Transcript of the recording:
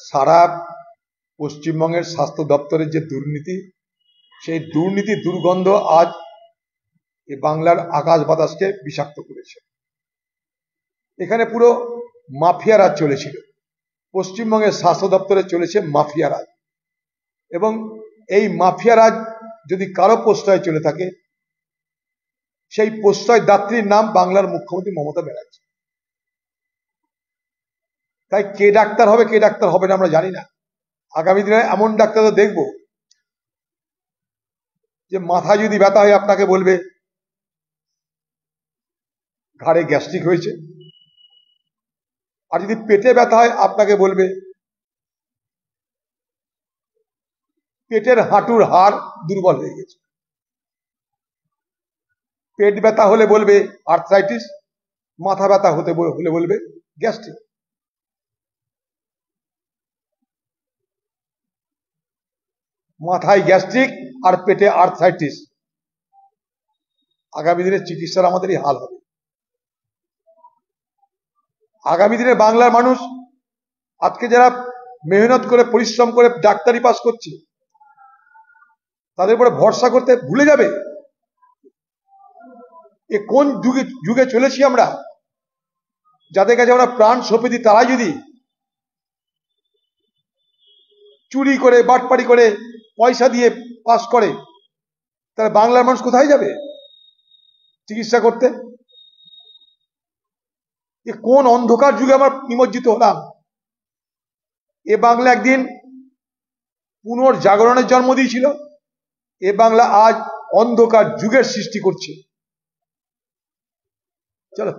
সারা পশ্চিমবঙ্গের স্বাস্থ্য দপ্তরের যে দুর্নীতি, সেই দুর্নীতির দুর্গন্ধ আজ এই বাংলার আকাশ বাতাসকে বিষাক্ত করেছে। এখানে পুরো মাফিয়া রাজ চলেছিল। পশ্চিমবঙ্গের স্বাস্থ্য দপ্তরে চলেছে মাফিয়া রাজ, এবং এই মাফিয়া রাজ যদি কারো প্রশ্রয় চলে থাকে, সেই প্রশ্রয় দাত্রীর নাম বাংলার মুখ্যমন্ত্রী মমতা ব্যানার্জি। তাই কে ডাক্তার হবে কে ডাক্তার হবে না আমরা জানি না। আগামী দিনে এমন ডাক্তার দেখব যে মাথায় যদি ব্যথা হয় আপনাকে বলবে ঘাড়ে গ্যাস্ট্রিক হয়েছে, আর যদি পেটে ব্যথা হয় আপনাকে বলবে পেটের হাঁটুর হাড় দুর্বল হয়ে গেছে। পেট ব্যথা হলে বলবে আর্থ্রাইটিস, মাথা ব্যথা হলে বলবে গ্যাস্ট্রিক। মাথায় গ্যাস্ট্রিক আর পেটে আর্থ্রাইটিস, আগামী দিনে চিকিৎসার আমাদের এই হাল হবে। আগামী দিনে বাংলার মানুষ আজকে যারা মেহনত করে পরিশ্রম করে ডাক্তারি পাস করছে, তাদের উপরে ভরসা করতে ভুলে যাবে। এ কোন যুগে চলেছি আমরা, যাদের কাছে আমরা প্রাণ সঁপে দিই তারাই যদি চুরি করে বাটপাড়ি করে পয়সা দিয়ে পাস করে, তাহলে বাংলার মানুষ কোথায় যাবে চিকিৎসা করতে? এ কোন অন্ধকার যুগে আমরা নিমজ্জিত হলাম? এ বাংলা একদিন পুনর্জাগরণের জন্ম দিয়েছিল, এ বাংলা আজ অন্ধকার যুগের সৃষ্টি করছে। চলো।